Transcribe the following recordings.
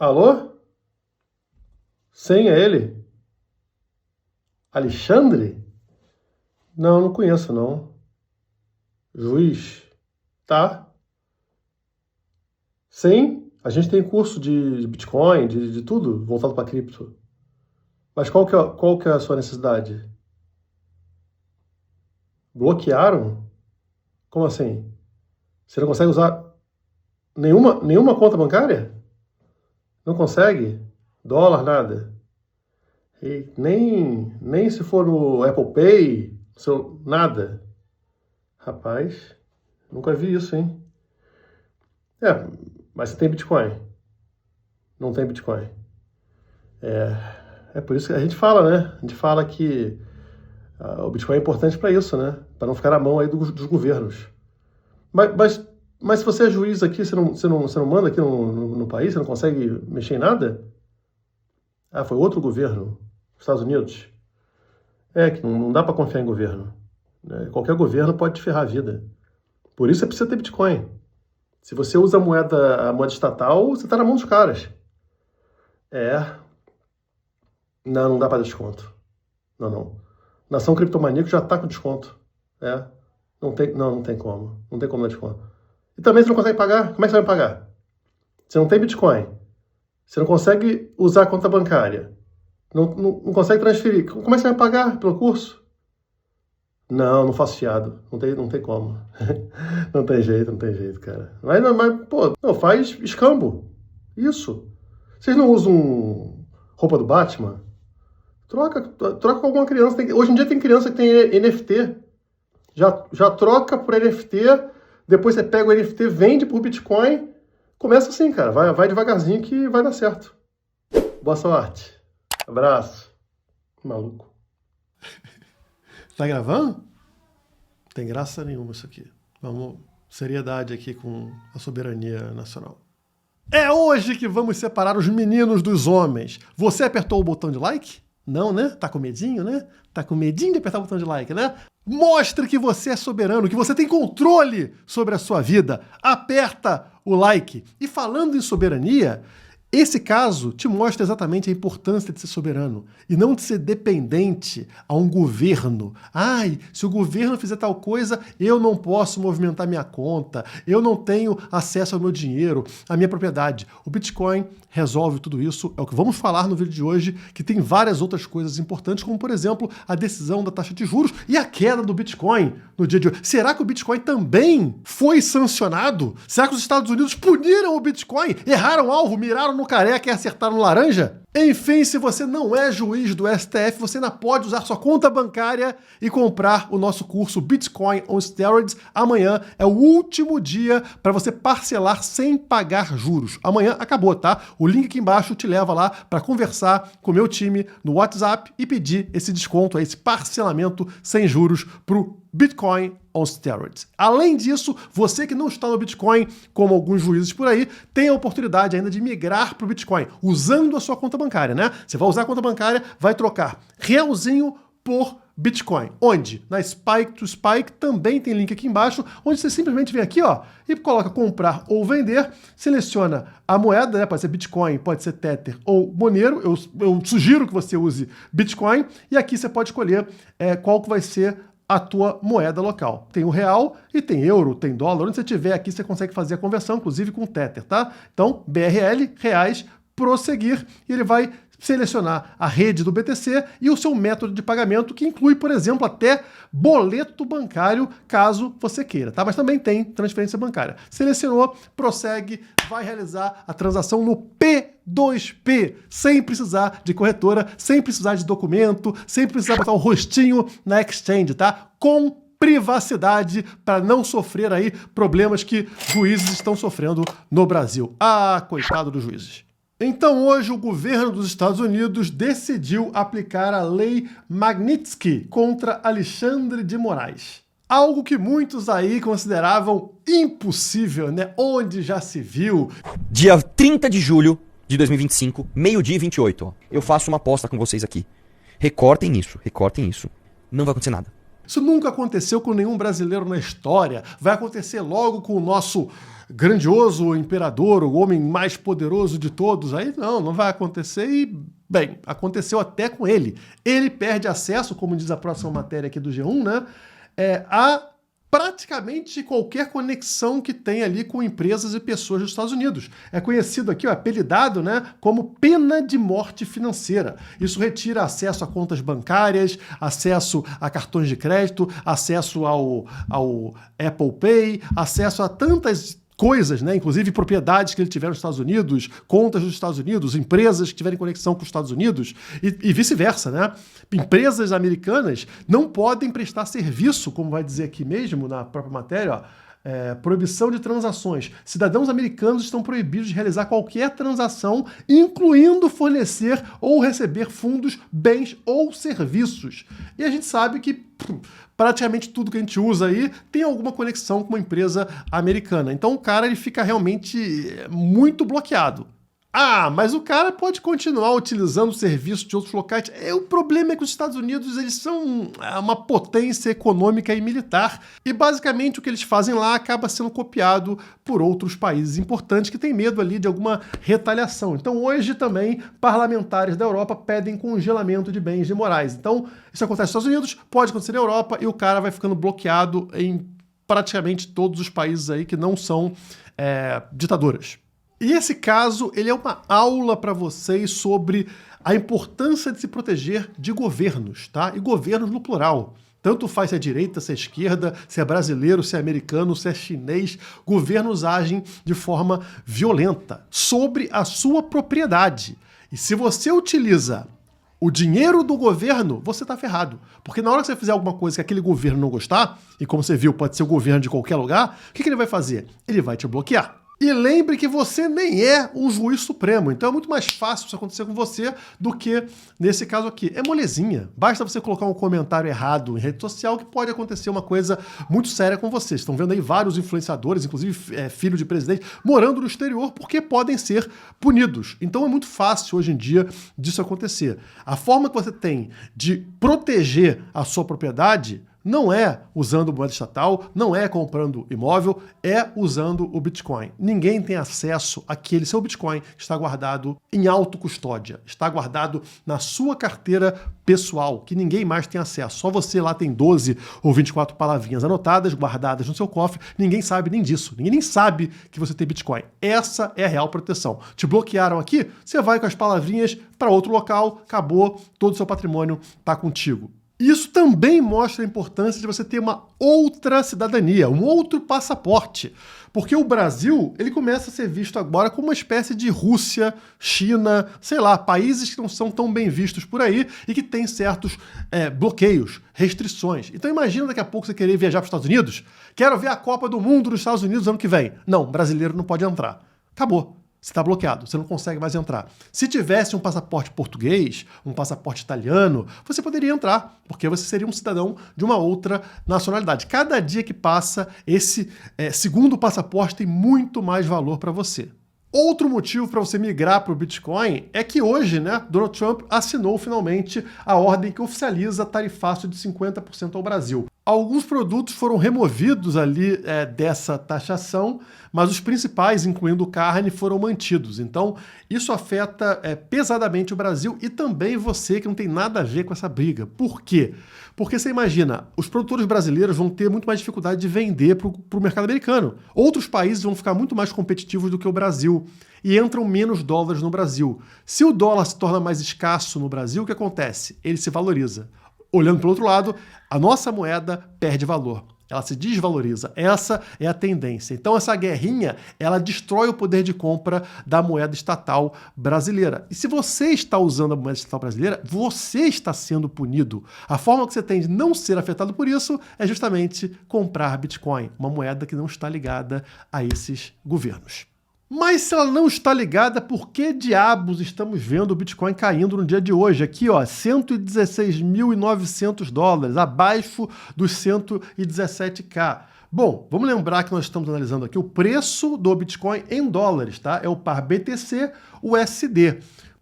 Alô? Sim, é ele? Alexandre? Não, não conheço, não. Juiz? Tá. Sim, a gente tem curso de Bitcoin, de tudo voltado para cripto. Mas qual que é a sua necessidade? Bloquearam? Como assim? Você não consegue usar nenhuma conta bancária? Não consegue? Dólar, nada. E nem se for no Apple Pay, nada. Rapaz, nunca vi isso, hein? É, mas você tem Bitcoin. Não tem Bitcoin. É por isso que a gente fala, né? A gente fala que o Bitcoin é importante para isso, né? Para não ficar na mão aí dos governos. Mas, mas, mas se você é juiz aqui, você não manda aqui no país? Você não consegue mexer em nada? Ah, foi outro governo, Estados Unidos. É que não dá para confiar em governo, né? Qualquer governo pode te ferrar a vida. Por isso você precisa ter Bitcoin. Se você usa a moeda estatal, você está na mão dos caras. É, não dá para desconto. Não. Nação Criptomaníaco já está com desconto. É, não tem como. Não tem como dar desconto. E também você não consegue pagar. Como é que você vai pagar? Você não tem Bitcoin. Você não consegue usar a conta bancária. Não consegue transferir. Como é que você vai pagar pelo curso? Não faço fiado. Não tem como. Não tem jeito, cara. Mas pô, não, faz escambo. Isso. Vocês não usam roupa do Batman? Troca com alguma criança. Hoje em dia tem criança que tem NFT. Já troca por NFT, depois você pega o NFT, vende por Bitcoin. Começa assim, cara. Vai devagarzinho que vai dar certo. Boa sorte. Abraço. Maluco. Tá gravando? Não tem graça nenhuma isso aqui. Vamos, seriedade aqui com a soberania nacional. É hoje que vamos separar os meninos dos homens. Você apertou o botão de like? Não, né? Tá com medinho, né? Tá com medinho de apertar o botão de like, né? Mostre que você é soberano, que você tem controle sobre a sua vida. Aperta o like. E falando em soberania, esse caso te mostra exatamente a importância de ser soberano e não de ser dependente a um governo. Ai, se o governo fizer tal coisa, eu não posso movimentar minha conta, eu não tenho acesso ao meu dinheiro, à minha propriedade. O Bitcoin resolve tudo isso, é o que vamos falar no vídeo de hoje, que tem várias outras coisas importantes, como, por exemplo, a decisão da taxa de juros e a queda do Bitcoin no dia de hoje. Será que o Bitcoin também foi sancionado? Será que os Estados Unidos puniram o Bitcoin? Erraram o alvo, miraram no careca e acertaram no laranja? Enfim, se você não é juiz do STF, você ainda pode usar sua conta bancária e comprar o nosso curso Bitcoin on Steroids. Amanhã é o último dia para você parcelar sem pagar juros. Amanhã acabou, tá? O link aqui embaixo te leva lá para conversar com o meu time no WhatsApp e pedir esse desconto, esse parcelamento sem juros pro Bitcoin on Steroids. Além disso, você que não está no Bitcoin, como alguns juízes por aí, tem a oportunidade ainda de migrar para o Bitcoin, usando a sua conta bancária, né? Você vai usar a conta bancária, vai trocar realzinho por Bitcoin. Onde? Na Spike to Spike, também tem link aqui embaixo, onde você simplesmente vem aqui, ó, e coloca comprar ou vender, seleciona a moeda, né? Pode ser Bitcoin, pode ser Tether ou Monero. Eu sugiro que você use Bitcoin, e aqui você pode escolher qual que vai ser a tua moeda local. Tem o real e tem euro, tem dólar. Onde você tiver aqui, você consegue fazer a conversão, inclusive com Tether, tá? Então, BRL, reais, prosseguir, e ele vai selecionar a rede do BTC e o seu método de pagamento, que inclui, por exemplo, até boleto bancário, caso você queira, tá? Mas também tem transferência bancária. Selecionou, prossegue, vai realizar a transação no P2P, sem precisar de corretora, sem precisar de documento, sem precisar botar o rostinho na exchange, tá? Com privacidade, para não sofrer aí problemas que juízes estão sofrendo no Brasil. Ah, coitado dos juízes. Então hoje o governo dos Estados Unidos decidiu aplicar a lei Magnitsky contra Alexandre de Moraes. Algo que muitos aí consideravam impossível, né? Onde já se viu. Dia 30 de julho de 2025, meio-dia e 28. Ó. Eu faço uma aposta com vocês aqui. Recortem isso. Não vai acontecer nada. Isso nunca aconteceu com nenhum brasileiro na história. Vai acontecer logo com o nosso grandioso imperador, o homem mais poderoso de todos. Aí não vai acontecer e, bem, aconteceu até com ele. Ele perde acesso, como diz a próxima matéria aqui do G1, né, a praticamente qualquer conexão que tem ali com empresas e pessoas dos Estados Unidos. É conhecido aqui, apelidado, né, como pena de morte financeira. Isso retira acesso a contas bancárias, acesso a cartões de crédito, acesso ao Apple Pay, acesso a tantas coisas, né? Inclusive propriedades que ele tiver nos Estados Unidos, contas dos Estados Unidos, empresas que tiverem conexão com os Estados Unidos e vice-versa, né? Empresas americanas não podem prestar serviço, como vai dizer aqui mesmo na própria matéria, ó, proibição de transações. Cidadãos americanos estão proibidos de realizar qualquer transação, incluindo fornecer ou receber fundos, bens ou serviços. E a gente sabe que praticamente tudo que a gente usa aí tem alguma conexão com uma empresa americana. Então o cara ele fica realmente muito bloqueado. Ah, mas o cara pode continuar utilizando o serviço de outros locais. O problema é que os Estados Unidos eles são uma potência econômica e militar. E basicamente o que eles fazem lá acaba sendo copiado por outros países importantes que têm medo ali de alguma retaliação. Então hoje também parlamentares da Europa pedem congelamento de bens e morais. Então isso acontece nos Estados Unidos, pode acontecer na Europa e o cara vai ficando bloqueado em praticamente todos os países aí que não são ditaduras. E esse caso, ele é uma aula para vocês sobre a importância de se proteger de governos, tá? E governos no plural. Tanto faz se é direita, se é esquerda, se é brasileiro, se é americano, se é chinês. Governos agem de forma violenta sobre a sua propriedade. E se você utiliza o dinheiro do governo, você tá ferrado. Porque na hora que você fizer alguma coisa que aquele governo não gostar, e como você viu, pode ser o governo de qualquer lugar, o que ele vai fazer? Ele vai te bloquear. E lembre que você nem é um juiz supremo, então é muito mais fácil isso acontecer com você do que nesse caso aqui. É molezinha, basta você colocar um comentário errado em rede social que pode acontecer uma coisa muito séria com você. Estão vendo aí vários influenciadores, inclusive filho de presidente, morando no exterior porque podem ser punidos. Então é muito fácil hoje em dia disso acontecer. A forma que você tem de proteger a sua propriedade não é usando moeda estatal, não é comprando imóvel, é usando o Bitcoin. Ninguém tem acesso àquele seu Bitcoin que está guardado em autocustódia, está guardado na sua carteira pessoal, que ninguém mais tem acesso. Só você lá tem 12 ou 24 palavrinhas anotadas, guardadas no seu cofre, ninguém sabe nem disso, ninguém nem sabe que você tem Bitcoin. Essa é a real proteção. Te bloquearam aqui, você vai com as palavrinhas para outro local, acabou, todo o seu patrimônio está contigo. Isso também mostra a importância de você ter uma outra cidadania, um outro passaporte. Porque o Brasil, ele começa a ser visto agora como uma espécie de Rússia, China, sei lá, países que não são tão bem vistos por aí e que têm certos bloqueios, restrições. Então imagina daqui a pouco você querer viajar para os Estados Unidos, quero ver a Copa do Mundo nos Estados Unidos ano que vem. Não, brasileiro não pode entrar. Acabou. Você está bloqueado, você não consegue mais entrar. Se tivesse um passaporte português, um passaporte italiano, você poderia entrar, porque você seria um cidadão de uma outra nacionalidade. Cada dia que passa, esse segundo passaporte tem muito mais valor para você. Outro motivo para você migrar para o Bitcoin é que hoje, né, Donald Trump assinou finalmente a ordem que oficializa tarifácio de 50% ao Brasil. Alguns produtos foram removidos ali dessa taxação, mas os principais, incluindo carne, foram mantidos. Então, isso afeta pesadamente o Brasil e também você que não tem nada a ver com essa briga. Por quê? Porque você imagina, os produtores brasileiros vão ter muito mais dificuldade de vender para o mercado americano. Outros países vão ficar muito mais competitivos do que o Brasil e entram menos dólares no Brasil. Se o dólar se torna mais escasso no Brasil, o que acontece? Ele se valoriza. Olhando para o outro lado, a nossa moeda perde valor. Ela se desvaloriza. Essa é a tendência. Então essa guerrinha, ela destrói o poder de compra da moeda estatal brasileira. E se você está usando a moeda estatal brasileira, você está sendo punido. A forma que você tem de não ser afetado por isso é justamente comprar Bitcoin, uma moeda que não está ligada a esses governos. Mas se ela não está ligada, por que diabos estamos vendo o Bitcoin caindo no dia de hoje? Aqui, ó, 116.900 dólares, abaixo dos 117k. Bom, vamos lembrar que nós estamos analisando aqui o preço do Bitcoin em dólares, tá? É o par BTC USD.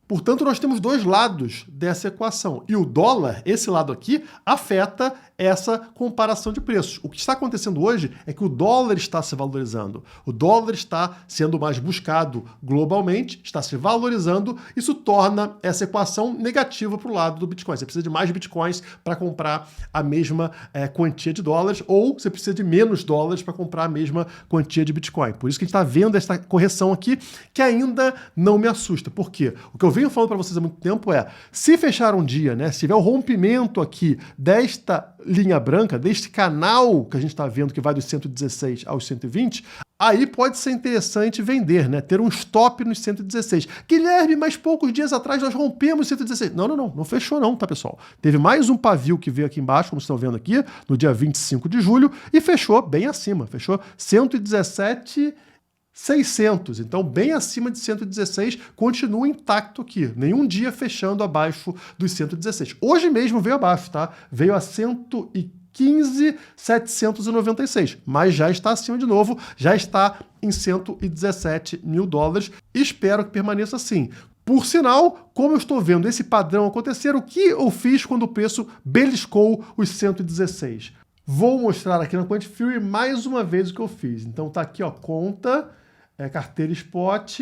Portanto, nós temos dois lados dessa equação. E o dólar, esse lado aqui, afeta essa comparação de preços. O que está acontecendo hoje é que o dólar está se valorizando. O dólar está sendo mais buscado globalmente, está se valorizando. Isso torna essa equação negativa para o lado do Bitcoin. Você precisa de mais Bitcoins para comprar a mesma quantia de dólares, ou você precisa de menos dólares para comprar a mesma quantia de Bitcoin. Por isso que a gente está vendo essa correção aqui, que ainda não me assusta. Por quê? O que eu venho falando para vocês há muito tempo é, se fechar um dia, né, se tiver o rompimento aqui desta linha branca, deste canal que a gente está vendo que vai dos 116 aos 120, aí pode ser interessante vender, né? Ter um stop nos 116. Guilherme, mas poucos dias atrás nós rompemos 116. Não fechou não, tá, pessoal? Teve mais um pavio que veio aqui embaixo, como vocês estão vendo aqui, no dia 25 de julho, e fechou bem acima, fechou 117,600, então bem acima de 116, continua intacto aqui, nenhum dia fechando abaixo dos 116. Hoje mesmo veio abaixo, tá? Veio a 115,796, mas já está acima de novo, já está em 117 mil dólares. Espero que permaneça assim. Por sinal, como eu estou vendo esse padrão acontecer, o que eu fiz quando o preço beliscou os 116? Vou mostrar aqui na Quantifury mais uma vez o que eu fiz. Então tá aqui, ó, conta, carteira spot,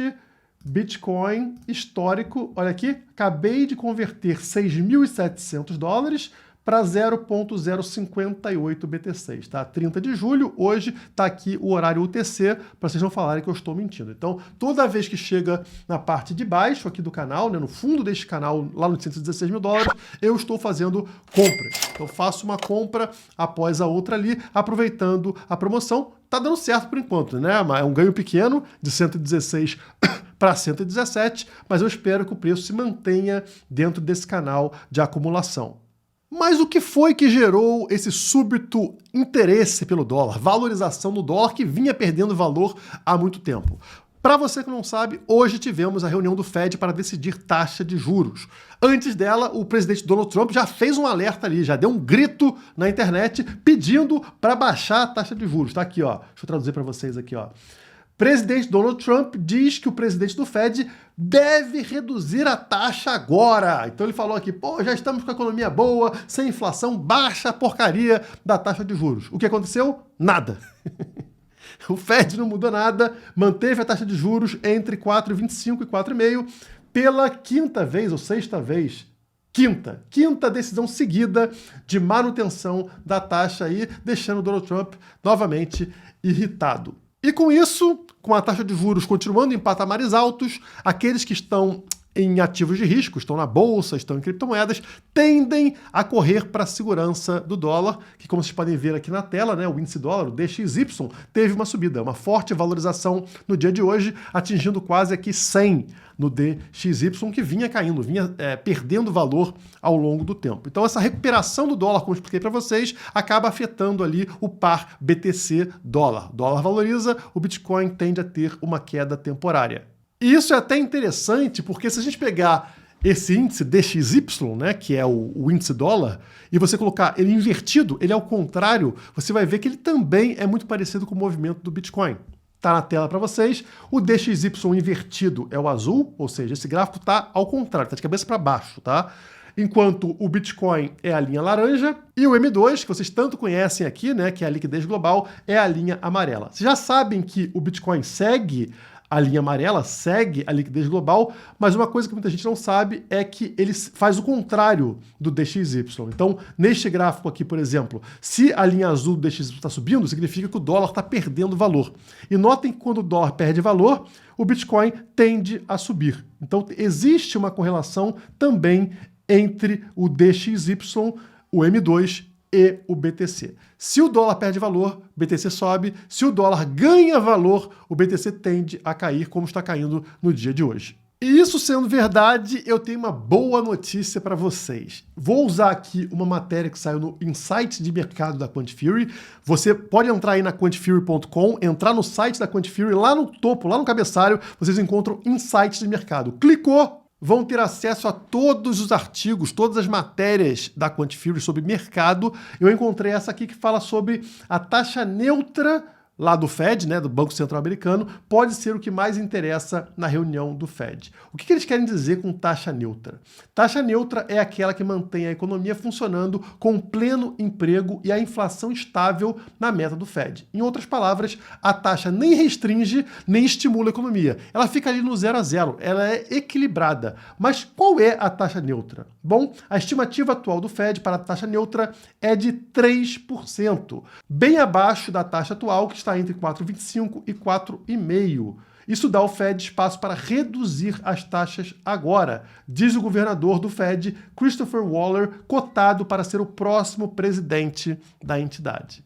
Bitcoin, histórico. Olha aqui, acabei de converter 6.700 dólares para 0.058 BT6, tá? 30 de julho, hoje tá aqui o horário UTC, para vocês não falarem que eu estou mentindo. Então, toda vez que chega na parte de baixo aqui do canal, né, no fundo deste canal, lá nos 116 mil dólares, eu estou fazendo compras. Eu faço uma compra após a outra ali, aproveitando a promoção. Tá dando certo por enquanto, né? É um ganho pequeno, de 116 para 117, mas eu espero que o preço se mantenha dentro desse canal de acumulação. Mas o que foi que gerou esse súbito interesse pelo dólar, valorização do dólar que vinha perdendo valor há muito tempo? Para você que não sabe, hoje tivemos a reunião do Fed para decidir taxa de juros. Antes dela, o presidente Donald Trump já fez um alerta ali, já deu um grito na internet pedindo para baixar a taxa de juros. Tá aqui, ó. Deixa eu traduzir para vocês aqui, ó. Presidente Donald Trump diz que o presidente do Fed deve reduzir a taxa agora. Então ele falou aqui, pô, já estamos com a economia boa, sem inflação, baixa a porcaria da taxa de juros. O que aconteceu? Nada. O Fed não mudou nada, manteve a taxa de juros entre 4,25 e 4,5 pela quinta vez ou sexta vez. Quinta decisão seguida de manutenção da taxa aí, deixando Donald Trump novamente irritado. E com isso, com a taxa de juros continuando em patamares altos, aqueles que estão em ativos de risco, estão na bolsa, estão em criptomoedas, tendem a correr para a segurança do dólar, que como vocês podem ver aqui na tela, né, o índice dólar, o DXY, teve uma subida, uma forte valorização no dia de hoje, atingindo quase aqui 100 no DXY, que vinha caindo, vinha perdendo valor ao longo do tempo. Então essa recuperação do dólar, como eu expliquei para vocês, acaba afetando ali o par BTC-dólar. Dólar valoriza, o Bitcoin tende a ter uma queda temporária. E isso é até interessante, porque se a gente pegar esse índice DXY, né, que é o índice dólar, e você colocar ele invertido, ele ao contrário, você vai ver que ele também é muito parecido com o movimento do Bitcoin. Tá na tela para vocês, o DXY invertido é o azul, ou seja, esse gráfico tá ao contrário, tá de cabeça para baixo, tá? Enquanto o Bitcoin é a linha laranja e o M2, que vocês tanto conhecem aqui, né, que é a liquidez global, é a linha amarela. Vocês já sabem que o Bitcoin segue a linha amarela, segue a liquidez global, mas uma coisa que muita gente não sabe é que ele faz o contrário do DXY. Então, neste gráfico aqui, por exemplo, se a linha azul do DXY está subindo, significa que o dólar está perdendo valor. E notem que quando o dólar perde valor, o Bitcoin tende a subir. Então, existe uma correlação também entre o DXY, o M2 e o BTC. Se o dólar perde valor, o BTC sobe. Se o dólar ganha valor, o BTC tende a cair, como está caindo no dia de hoje. E isso sendo verdade, eu tenho uma boa notícia para vocês. Vou usar aqui uma matéria que saiu no Insights de Mercado da Quantifury. Você pode entrar aí na quantifury.com, entrar no site da Quantifury, lá no topo, lá no cabeçalho, vocês encontram Insights de Mercado. Clicou, vão ter acesso a todos os artigos, todas as matérias da Quantifury sobre mercado. Eu encontrei essa aqui que fala sobre a taxa neutra lá do Fed, né, do Banco Central Americano, pode ser o que mais interessa na reunião do Fed. O que eles querem dizer com taxa neutra? Taxa neutra é aquela que mantém a economia funcionando com pleno emprego e a inflação estável na meta do Fed. Em outras palavras, a taxa nem restringe nem estimula a economia. Ela fica ali no 0 a 0, ela é equilibrada. Mas qual é a taxa neutra? Bom, a estimativa atual do Fed para a taxa neutra é de 3%, bem abaixo da taxa atual, que está entre 4,25% e 4,5%. Isso dá ao Fed espaço para reduzir as taxas agora, diz o governador do Fed, Christopher Waller, cotado para ser o próximo presidente da entidade.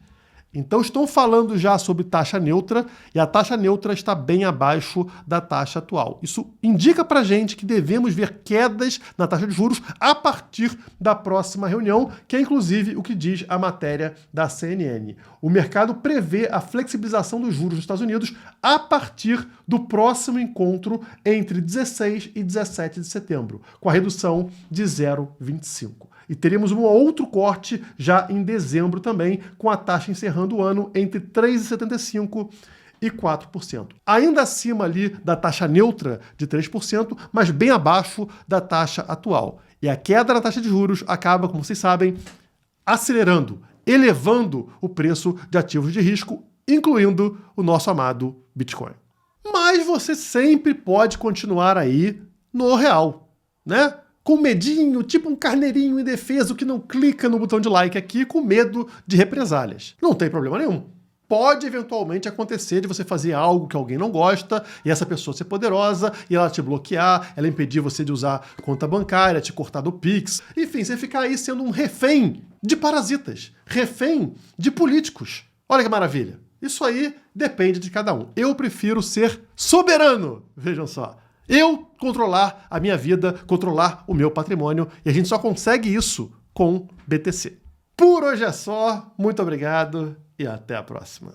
Então estão falando já sobre taxa neutra e a taxa neutra está bem abaixo da taxa atual. Isso indica para a gente que devemos ver quedas na taxa de juros a partir da próxima reunião, que é inclusive o que diz a matéria da CNN. O mercado prevê a flexibilização dos juros nos Estados Unidos a partir do próximo encontro entre 16 e 17 de setembro, com a redução de 0,25. E teremos um outro corte já em dezembro também, com a taxa encerrando o ano entre 3,75% e 4%. Ainda acima ali da taxa neutra de 3%, mas bem abaixo da taxa atual. E a queda na taxa de juros acaba, como vocês sabem, acelerando, elevando o preço de ativos de risco, incluindo o nosso amado Bitcoin. Mas você sempre pode continuar aí no real, né? Com medinho, tipo um carneirinho indefeso que não clica no botão de like aqui com medo de represálias. Não tem problema nenhum. Pode eventualmente acontecer de você fazer algo que alguém não gosta e essa pessoa ser poderosa e ela te bloquear, ela impedir você de usar conta bancária, te cortar do Pix. Enfim, você ficar aí sendo um refém de parasitas, refém de políticos. Olha que maravilha. Isso aí depende de cada um. Eu prefiro ser soberano, vejam só. Eu controlar a minha vida, controlar o meu patrimônio, e a gente só consegue isso com BTC. Por hoje é só, muito obrigado e até a próxima.